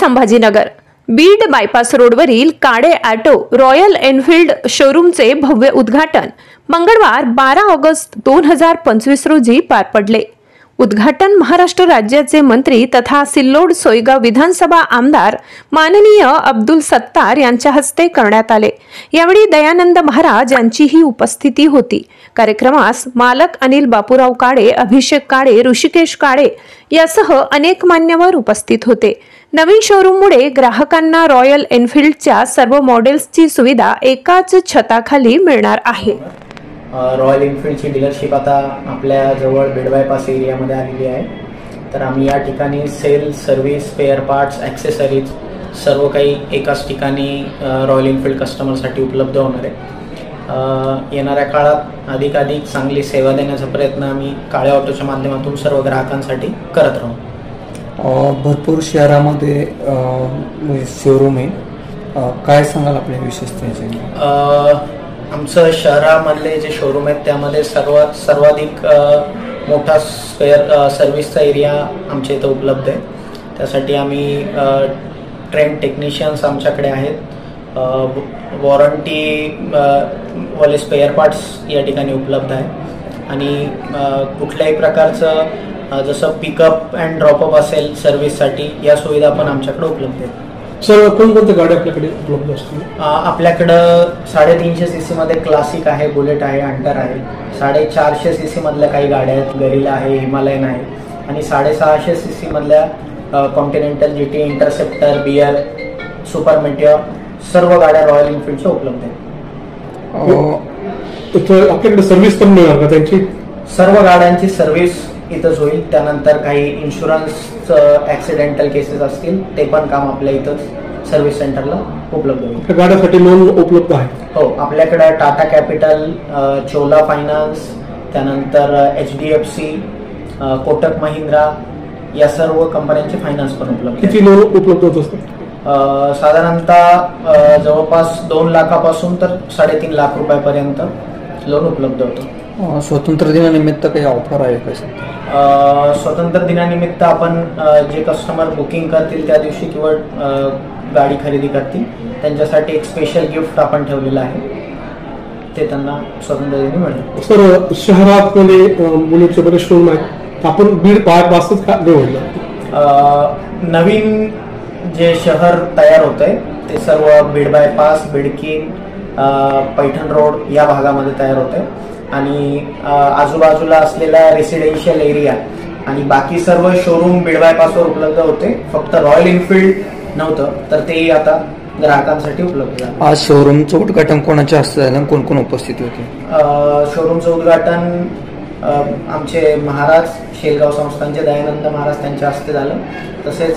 Sambhajinagar Beed bypass रोडवरील काळे auto royal Enfield शोरूमचे भव्य उद्घाटन मंगळवार 12 ऑगस्ट 2025 रोजी पार पडले। उद्घाटन महाराष्ट्र राज्याचे मंत्री तथा सिल्लोड सोयगाव विधानसभा आमदार माननीय अब्दुल सत्तार यांच्या हस्ते करण्यात आले। यावेळी दयानंद महाराज यांचीही उपस्थिती होती। कार्यक्रमास मालक अनिल बापूराव काळे, अभिषेक काळे, ऋषिकेश काळे यासह अनेक मान्यवर उपस्थित होते। नवीन शोरूममुळे ग्राहकांना रॉयल एनफील्डच्या सर्व मॉडेल्सची सुविधा एकाच छताखाली मिळणार आहे। रॉयल एनफील्डची डीलरशिप आता आपल्या जवळ बीड बायपास एरियामध्ये आलेली आहे। तर आम्ही या ठिकाणी sale, service, spare parts, accessories सर्व काही एकाच ठिकाणी रॉयल एनफील्ड कस्टमरसाठी उपलब्ध होणार आहे। येणाऱ्या काळात अधिकाधिक चांगली सेवा देण्याचा प्रयत्न आम्ही काळे ऑटोच्या माध्यमातून सर्व ग्राहकांसाठी करत राहू। भरपूर शहरामध्ये शोरूम आहे, काय सांगाल आपल्या विशेषतेचे? आमचं शहरामधले जे शोरूम आहेत त्यामध्ये सर्वाधिक मोठा स्पेअर सर्व्हिसचा एरिया आमच्या इथं उपलब्ध आहे। त्यासाठी आम्ही ट्रेन टेक्निशियन्स आमच्याकडे आहेत। वॉरंटी वाले स्पेअर पार्ट्स या ठिकाणी उपलब्ध आहे आणि कुठल्याही प्रकारचं जसं पिकअप अँड ड्रॉपअप असेल सर्व्हिससाठी या सुविधा पण आमच्याकडे उपलब्ध आहेत। सर, कोणकोणत्या गाड्या आपल्याकडे उपलब्ध असतील? आपल्याकडं 350 सीसी मध्ये क्लासिक आहे, बुलेट आहे, हंटर आहे। 450 सीसी मधल्या काही गाड्या आहेत, गरिला आहे, हिमालयन आहे आणि 650 सीसी मधल्या Continental, GT, Interceptor, Bear, super Meteor सर्व गाड्या रॉयल एनफील्डच्या उपलब्ध आहेत। आपल्याकडे सर्व्हिस पण मिळणार का त्यांची? सर्व गाड्यांची सर्व्हिस इथंच होईल। त्यानंतर काही इन्शुरन्स ऍक्सिडेंटल केसेस असतील ते पण काम आपल्या इथंच सर्व्हिस सेंटरला उपलब्ध होईल। गाड्यासाठी लोन उपलब्ध आहे? हो, आपल्याकडे टाटा कॅपिटल, चोला फायनान्स, त्यानंतर HDFC, कोटक महिंद्रा या सर्व कंपन्यांचे फायनान्स पण उपलब्ध। किती लोन उपलब्ध होत असतात? साधारणतः जवळपास 2 लाखापासून तर 3.5 लाख रुपयापर्यंत लोन उपलब्ध होतं। स्वातंत्र्य दिनानिमित्त काही ऑफर आहे का? स्वातंत्र्य दिनानिमित्त आपण जे कस्टमर बुकिंग करतील त्या दिवशी किंवा गाडी खरेदी करतील त्यांच्यासाठी एक स्पेशल गिफ्ट आपण ठेवलेलं आहे, ते त्यांना स्वातंत्र्य दिनी मिळेल। सर, शहरात बुलेटचे बरेच शोरूम आहेत, आपण बीड बायपासच का निवडलं? नवीन जे शहर तयार होतंय ते सर्व बीड बायपास, बिडकीन, पैठण रोड या भागामध्ये तयार होतंय आणि आजूबाजूला असलेला रेसिडेन्शियल एरिया आणि बाकी सर्व शोरूम बीड बायपासवर उपलब्ध होते। फक्त रॉयल एनफील्ड नव्हतं, तर तेही आता ग्राहकांसाठी उपलब्ध आहे। आज शोरूमचं उद्घाटन कोणाच्या हस्ते झालं, कोण कोण उपस्थित होते? शोरूमचं उद्घाटन आमचे महाराज शेलगाव संस्थानचे दयानंद महाराज त्यांच्या हस्ते झालं। तसेच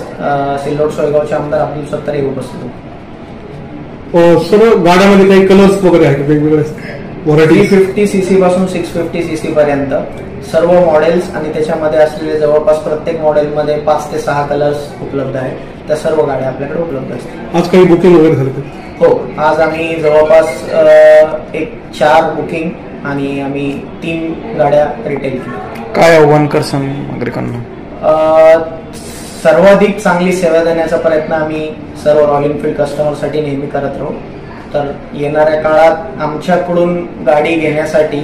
सिल्लोड सोयगावचे आमदार अब्दुल सत्तार हे उपस्थित होते। सर्व गाड्यामध्ये काही कलर्स वगैरे आहेत वेगवेगळे? 350 सीसी पासून 650 सीसी पर्यंत सर्व मॉडेल्स आणि त्याच्यामध्ये असलेले जवळपास प्रत्येक मॉडेलमध्ये 5 ते 6 कलर्स उपलब्ध आहेत। त्या सर्व गाड्या आपल्याकडे उपलब्ध असतात। आज काही बुकिंग वगैरे झालं? हो, आज आम्ही जवळपास 4 बुकिंग आणि आम्ही 3 गाड्या रिटेल केल्या। काय आव्हान करसान नागरिकांना? सर्वाधिक चांगली सेवा देण्याचा प्रयत्न आम्ही सर्व रॉयल एनफील्ड कस्टमरसाठी नेहमी करत राहू। तर येणाऱ्या काळात आमच्याकडून गाडी घेण्यासाठी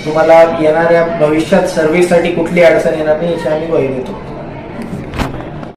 तुम्हाला येणाऱ्या भविष्यात सर्व्हिससाठी कुठली अडचण येणार नाही याची आम्ही ग्वाही देतो।